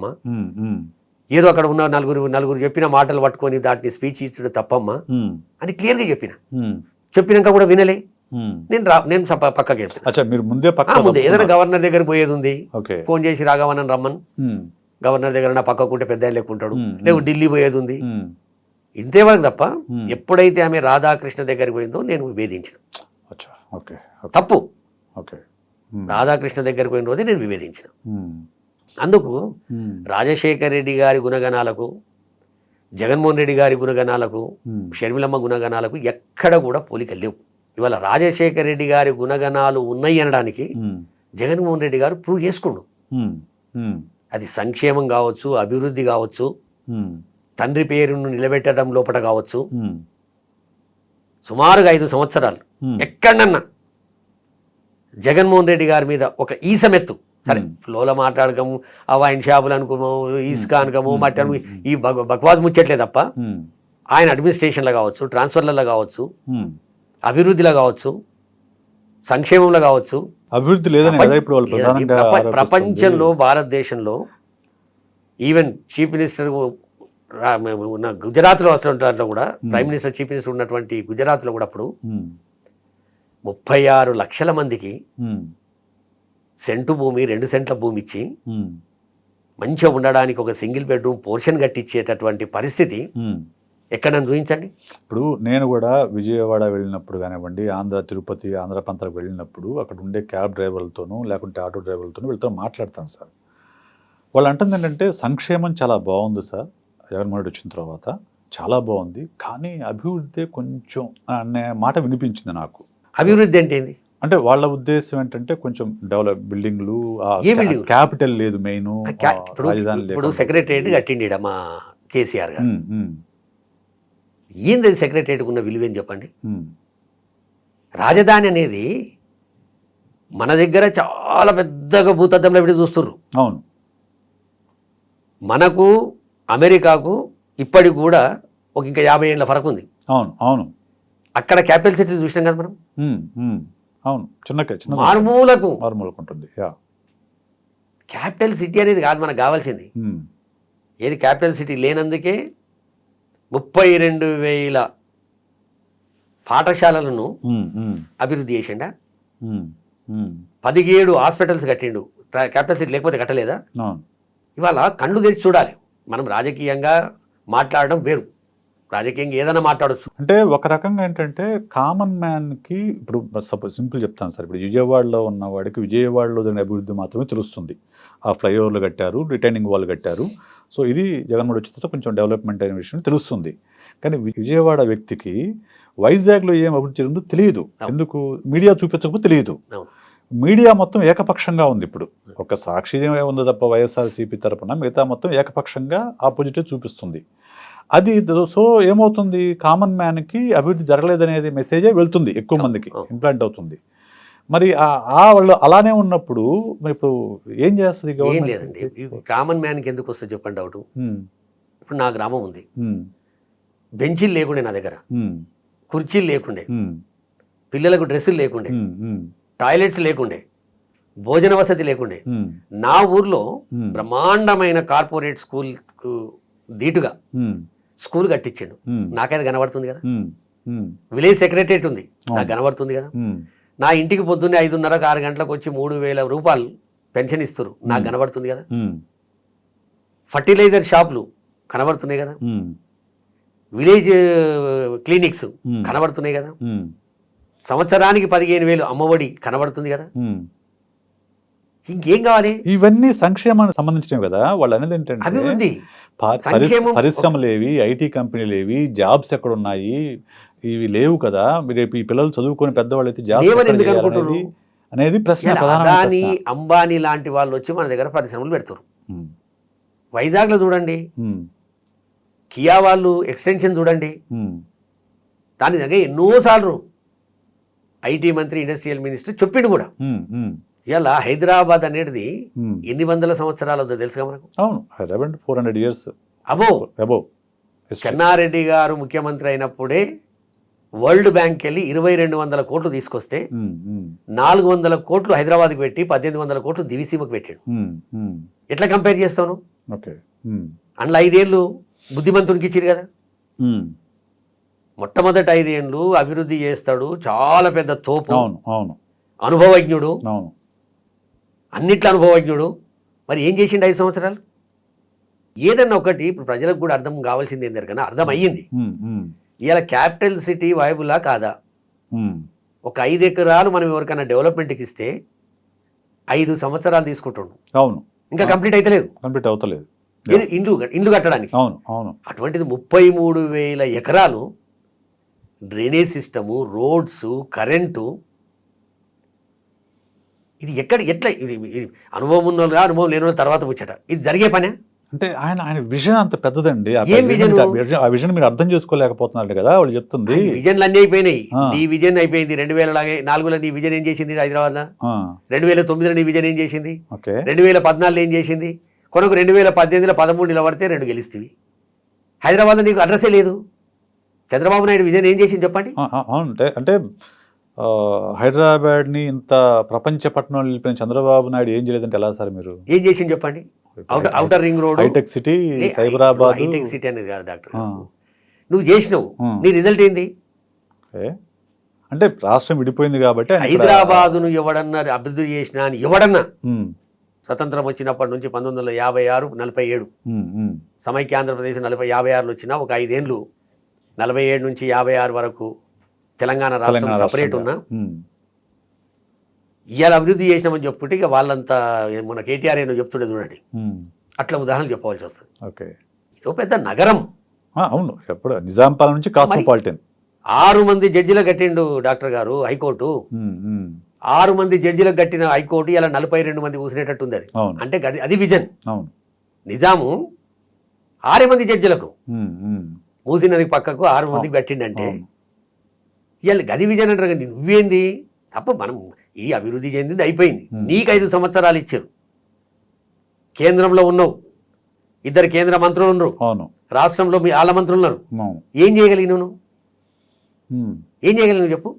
తప్పమ్మా, ఏదో అక్కడ ఉన్న నలుగురు చెప్పిన మాటలు పట్టుకొని దాటిని స్పీచ్ ఇచ్చడం తప్పమ్మా అని క్లియర్గా చెప్పినాక కూడా వినలే. నేను పక్కకి ముందే ఏదైనా గవర్నర్ దగ్గర పోయేది ఉంది, ఫోన్ చేసి రాఘవన్ రమ్మన్, గవర్నర్ దగ్గర నా పక్కకుంటే పెద్ద లేకుంటాడు, లేవు ఢిల్లీ పోయేది ఉంది, ఇంతేవరకు తప్ప ఎప్పుడైతే ఆమె రాధాకృష్ణ దగ్గరికి పోయిందో నేను విభేదించిన. తప్పు రాధాకృష్ణ దగ్గరికి పోయిన రోజే నేను విభేదించిన. అందుకు రాజశేఖర్ రెడ్డి గారి గుణగణాలకు, జగన్మోహన్ రెడ్డి గారి గుణగణాలకు, షర్మిలమ్మ గుణగణాలకు ఎక్కడ కూడా పోలికలు లేవు. ఇవాళ రాజశేఖర్ రెడ్డి గారి గుణగణాలు ఉన్నాయి అనడానికి జగన్మోహన్ రెడ్డి గారు ప్రూవ్ చేసుకుండు. అది సంక్షేమం కావచ్చు, అభివృద్ధి కావచ్చు, తండ్రి పేరును నిలబెట్టడం లోపల కావచ్చు. సుమారుగా 5 సంవత్సరాలు ఎక్కడన్నా జగన్మోహన్ రెడ్డి గారి మీద ఒక ఈసమెత్తు, సరే ఫ్లోలో మాట్లాడకము, ఆ వైన్ షాపులు అనుకోము, ఇసుక అనుకోము, మట్టను, ఈ బక్వాజ్ ముచ్చట్లే తప్ప ఆయన అడ్మినిస్ట్రేషన్లో కావచ్చు, ట్రాన్స్ఫర్లలో కావచ్చు, అభివృద్ధిలో కావచ్చు, సంక్షేమంలో కావచ్చు, అభివృద్ధి లేదని ప్రపంచంలో భారతదేశంలో ఈవెన్ చీఫ్ మినిస్టర్ ఉన్న గుజరాత్లో దాంట్లో కూడా ప్రైమ్ మినిస్టర్ చీఫ్ మినిస్టర్ ఉన్నటువంటి గుజరాత్లో కూడా అప్పుడు 36 లక్షల మందికి సెంటు భూమి, 2 సెంట్ల భూమి ఇచ్చి మంచిగా ఉండడానికి ఒక సింగిల్ బెడ్రూమ్ పోర్షన్ కట్టించేటటువంటి పరిస్థితి ఎక్కడన్నా చూపించండి. ఇప్పుడు నేను కూడా విజయవాడ వెళ్ళినప్పుడు కానివ్వండి, ఆంధ్ర తిరుపతి, ఆంధ్ర ప్రాంతాలకు వెళ్ళినప్పుడు అక్కడ ఉండే క్యాబ్ డ్రైవర్లతోనూ లేకుంటే ఆటో డ్రైవర్లతోనూ వీళ్ళతో మాట్లాడతాను సార్. వాళ్ళు అంటుంది ఏంటంటే సంక్షేమం చాలా బాగుంది సార్, జగన్మోహన్ రెడ్డి వచ్చిన తర్వాత చాలా బాగుంది, కానీ అభివృద్ధి కొంచెం అనే మాట వినిపించింది నాకు. అభివృద్ధి ఏంటి అంటే వాళ్ళ ఉద్దేశం ఏంటంటే కొంచెం డెవలప్ బిల్డింగ్లు, క్యాపిటల్ లేదు, మెయిన్ రాజధాని. ఇప్పుడు సెక్రటరియట్ కట్టిండి మా కేసీఆర్ గారు, ఏంది సెక్రటరియట్కి ఉన్న విలువ ఏం చెప్పండి. రాజధాని అనేది మన దగ్గర చాలా పెద్దగా భూతద్దంలో పెట్టి చూస్తున్నారు. అవును, మనకు అమెరికాకు ఇప్పటికి కూడా ఒక ఇంకా 50 ఏళ్ళ ఫరక్ ఉంది. అవును అవును, అక్కడ క్యాపిటల్ సిటీ చూసినాం కదా మనం. అవును, చిన్న మారుమూలకు ఉంటుంది. క్యాపిటల్ సిటీ అనేది కాదు మనకు కావాల్సింది. ఏది క్యాపిటల్ సిటీ లేనందుకే 32,000 పాఠశాలలను అభివృద్ధి చేసిండా, 17 హాస్పిటల్స్ కట్టిండు. క్యాపిటల్ సిటీ లేకపోతే కట్టలేదా? ఇవాళ కళ్ళు తెరిచి చూడాలి. మనం రాజకీయంగా మాట్లాడడం వేరు, రాజకీయంగా ఏదైనా మాట్లాడచ్చు. అంటే ఒక రకంగా ఏంటంటే కామన్ మ్యాన్కి, ఇప్పుడు సింపుల్ చెప్తాను సార్, ఇప్పుడు విజయవాడలో ఉన్నవాడికి విజయవాడలో జరిగిన అభివృద్ధి మాత్రమే తెలుస్తుంది. ఆ ఫ్లైఓవర్లు కట్టారు, రిటైనింగ్ వాల్ కట్టారు, సో ఇది జగన్మోహన్ వచ్చిన తర్వాత కొంచెం డెవలప్మెంట్ అయిన విషయం తెలుస్తుంది. కానీ విజయవాడ వ్యక్తికి వైజాగ్లో ఏం అభివృద్ధి జరిగిందో తెలియదు. ఎందుకు? మీడియా చూపించకపోతే తెలియదు. మీడియా మొత్తం ఏకపక్షంగా ఉంది. ఇప్పుడు ఒక సాక్షి ఉందో తప్ప వైఎస్ఆర్సీపీ తరపున మిగతా మొత్తం ఏకపక్షంగా ఆపోజిటే చూపిస్తుంది. అది సో ఏమవుతుంది, కామన్ మ్యాన్కి అభివృద్ధి జరగలేదనేది మెసేజే వెళ్తుంది, ఎక్కువ మందికి ఇంప్లాంట్ అవుతుంది. మరి వాళ్ళు అలానే ఉన్నప్పుడు మరి ఇప్పుడు ఏం చేస్తుంది? ఏం లేదండి, కామన్ మ్యాన్కి ఎందుకు వస్తుంది చెప్పండి డౌట్. ఇప్పుడు నా గ్రామం ఉంది, బెంచీలు లేకుండే, నా దగ్గర కుర్చీలు లేకుండే, పిల్లలకు డ్రెస్సులు లేకుండే, టాయిలెట్స్ లేకుండే, భోజన వసతి లేకుండే. నా ఊర్లో బ్రహ్మాండమైన కార్పొరేట్ స్కూల్ ధీటుగా స్కూల్ కట్టించాడు. నాకైతే కనబడుతుంది కదా. విలేజ్ సెక్రటరియట్ ఉంది, నాకు కనబడుతుంది కదా. నా ఇంటికి పొద్దున్నే 5:30 6 గంటలకు వచ్చి 3,000 రూపాయలు పెన్షన్ ఇస్తారు, నాకు కనబడుతుంది కదా. ఫర్టిలైజర్ షాపులు కనబడుతున్నాయి కదా, విలేజ్ క్లినిక్స్ కనబడుతున్నాయి కదా, సంవత్సరానికి 15,000 అమ్మఒడి కనబడుతుంది కదా. ఇంకేం కావాలి? ఇవన్నీ సంక్షేమానికి సంబంధించినవి కదా. వాళ్ళు అనేది ఏంటంటే అభివృద్ధి, పరిశ్రమలు ఏవి, ఐటీ కంపెనీలు ఏవి, జాబ్స్ ఎక్కడ ఉన్నాయి, ఇవి లేవు కదా. రేపు ఈ పిల్లలు చదువుకొని పెద్దవాళ్ళు అయితే జాబ్స్ అనేది ప్రశ్న. అదానీ అంబానీ లాంటి వాళ్ళు వచ్చి మన దగ్గర పరిశ్రమలు పెడతారు. వైజాగ్లో చూడండి, కియా వాళ్ళు ఎక్స్టెన్షన్ చూడండి, దాని దగ్గర ఎన్నోసార్లు ఐటీ మంత్రి, ఇండస్ట్రియల్ మినిస్టర్ చెప్పిండు కూడా. ఇలా హైదరాబాద్ అనేది ఎన్ని వందల సంవత్సరాలు ఉందో తెలుసుగా మనకు. అవును, 400 years అబో. చెన్నారెడ్డి గారు ముఖ్యమంత్రి అయినప్పుడే వరల్డ్ బ్యాంక్ వెళ్ళి 2,200 కోట్లు తీసుకొస్తే 400 కోట్లు హైదరాబాద్కి పెట్టి 1,800 కోట్లు దివిసీమకు పెట్టాడు. ఎట్లా కంపేర్ చేస్తాను? ఓకే. అందులో 5 ఏళ్ళు బుద్ధిమంతునికి ఇచ్చిరు కదా. మొట్టమొదటి 5 ఏళ్ళు అభివృద్ధి చేస్తాడు, చాలా పెద్ద తోపు, అవును అవును అనుభవజ్ఞుడు, అవును. అన్నిట్ల అనుభవజ్ఞుడు. మరి ఏం చేసిండు 5 సంవత్సరాలు? ఏదన్నా ఒకటి ఇప్పుడు ప్రజలకు కూడా అర్థం కావాల్సింది ఏందరు కానీ అర్థం అయ్యింది. ఇవాళ క్యాపిటల్ సిటీ వైబులా కాదా? ఒక 5 ఎకరాలు మనం ఎవరికైనా డెవలప్మెంట్కి ఇస్తే 5 సంవత్సరాలు తీసుకుంటుండు. అవును, ఇంకా కంప్లీట్ అవుతలేదు. కంప్లీట్ అవుతలేదు ఇండ్లు కట్టడానికి. అవును అవును. అటువంటిది 33,000 ఎకరాలు డ్రైనేజ్ సిస్టము, రోడ్స్, కరెంటు. ఇది ఎట్లా ఇది అనుభవం ఉన్న వాళ్ళు, అనుభవం లేని వాళ్ళు తర్వాత ముచ్చట. ఇది జరిగే పనే? అంటే ఆయన విజన్ అంత పెద్దదండి. ఏం విజన్? ఆ విజన్ మీరు అర్థం చేసుకోలేకపోతున్నారు కదా వాళ్ళు చెప్తుంది. విజన్లు అన్నీ అయిపోయినాయి. నీ విజన్ అయిపోయింది. 2004లో నీ విజన్ ఏం చేసింది హైదరాబాద్? 2009లో నీ విజన్ ఏం చేసింది? 2014లో ఏం చేసింది? కొనకు 2018లో 13 నిలబడితే 2 గెలిస్తేవి. హైదరాబాద్లో నీకు అడ్రస్సే లేదు. చంద్రబాబు నాయుడు విజన్ ఏం చేసింది చెప్పండి? అంటే హైదరాబాద్ని ఇంత ప్రపంచ పట్టణంలో నిలిపిన చంద్రబాబు నాయుడు ఏం చేయలేదంటే ఎలా సార్? మీరు ఏం చేసింది చెప్పండి? Outer ring road, Hitech City, Cyberabad. Hitech City అనేది కాదు డాక్టర్, నువ్వు చేసినావు, నీ రిజల్ట్ ఏంది? అంటే రాష్ట్రం విడిపోయింది కాబట్టి హైదరాబాదును ఎవడన్నా అభివృద్ధి చేసినా అని ఎవడన్నా స్వతంత్రం వచ్చినప్పటి నుంచి 1956, 47 సమైక్య ఆంధ్రప్రదేశ్ 56లో వచ్చినా ఒక 5 ఏళ్ళు 47 నుంచి 56 వరకు తెలంగాణ రాష్ట్రం సపరేట్ ఉన్నా ఇవాళ అభివృద్ధి చేసినామని చెప్పుకుంటే ఇక వాళ్ళంతా మన కేటీఆర్ ఏమో చెప్తుండే చూడండి, అట్లా ఉదాహరణలు చెప్పవలసి వస్తుంది. ఓకే, ఇదో పెద్ద నగరం. అవును, ఎప్పుడు నిజాం పాలన నుంచి కాస్మోపాలిటన్. 6 మంది జడ్జిలకు కట్టిండు డాక్టర్ గారు హైకోర్టు. 6 మంది జడ్జిలకు కట్టిన హైకోర్టు ఇలా 42 మంది కూసినేటట్టు ఉంది. అది అంటే అది విజన్. నిజాము 6 మంది జడ్జిలకు మూసీ నది పక్కకు 6 మందికి కట్టిండంటే ఇవాళ గది విజన్ అంటారు. కానీ నువ్వేంది తప్ప, మనం ఈ అభివృద్ధి చెందింది అయిపోయింది. నీకు 5 సంవత్సరాలు ఇచ్చారు. కేంద్రంలో ఉన్నావు, 2 కేంద్ర మంత్రులు ఉన్నారు, రాష్ట్రంలో మీ ఆళ్ళ మంత్రులు ఉన్నారు. ఏం చేయగలిగినావు నువ్వు? ఏం చేయగలిగినావు చెప్పు?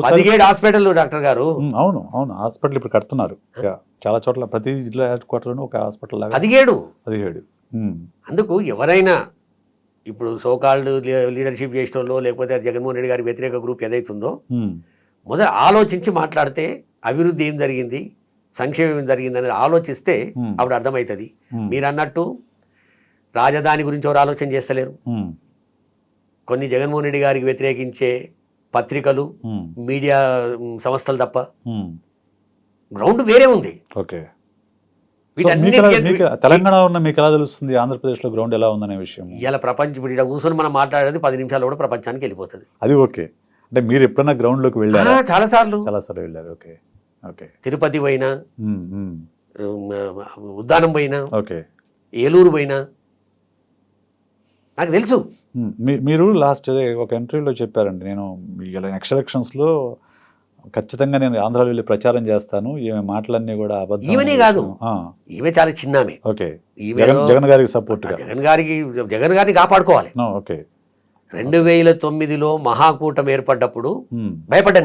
17 హాస్పిటల్ డాక్టర్ గారు. అవును అవును, హాస్పిటల్ ఇప్పుడు కడుతున్నారు చాలా చోట్ల. ప్రతి జిల్లా హెడ్ క్వార్టర్లోనూ ఒక హాస్పిటల్ లాగా. 17. అందుకు ఎవరైనా ఇప్పుడు సోకాల్డ్ లీడర్షిప్ చేసిన వాళ్ళు, లేకపోతే జగన్మోహన్ రెడ్డి గారి వ్యతిరేక గ్రూప్ ఏదైతుందో మొదట ఆలోచించి మాట్లాడితే అభివృద్ధి ఏం జరిగింది, సంక్షేమం ఏం జరిగింది అనేది ఆలోచిస్తే అప్పుడు అర్థమవుతుంది. మీరు అన్నట్టు రాజధాని గురించి ఎవరు ఆలోచన చేస్తలేరు. కొన్ని జగన్మోహన్ రెడ్డి గారికి వ్యతిరేకించే పత్రికలు, మీడియా సంస్థలు తప్ప గ్రౌండ్ వేరే ఉంది. ఓకే, తెలంగాణ ఉన్న మీకు ఎలా తెలుస్తుంది ఆంధ్రప్రదేశ్లో గ్రౌండ్ ఎలా ఉందనే విషయం? ఇలా ప్రపంచం ఇప్పుడు ఇక్కడ కూర్చొని మనం మాట్లాడేది 10 నిమిషాలు కూడా ప్రపంచానికి వెళ్ళిపోతుంది. అది ఓకే. అంటే మీరు ఎప్పుడన్నా గ్రౌండ్లోకి వెళ్ళారా? చాలా సార్లు వెళ్ళారు. Okay okay. తిరుపతి పోయినా, ఉద్దానం పోయినా, ఓకే, ఏలూరు పోయినా, నాకు తెలుసు. మీరు లాస్ట్ ఒక ఇంటర్వ్యూలో చెప్పారండి, నేను ఇలా నెక్స్ట్ ఎలక్షన్స్లో ఖచ్చితంగా నేను ఆంధ్రాలో వెళ్ళి ప్రచారం చేస్తాను, ఈమె మాటలన్నీ కూడా అబద్ధం. ఈమెనే కాదు, ఈమె చాలా చిన్నామే. ఓకే, జగన్ గారికి సపోర్ట్, జగన్ గారిని కాపాడుకోవాలి. ఓకే. 2009లో మహాకూటమి ఏర్పడ్డప్పుడు భయపడ్డాను.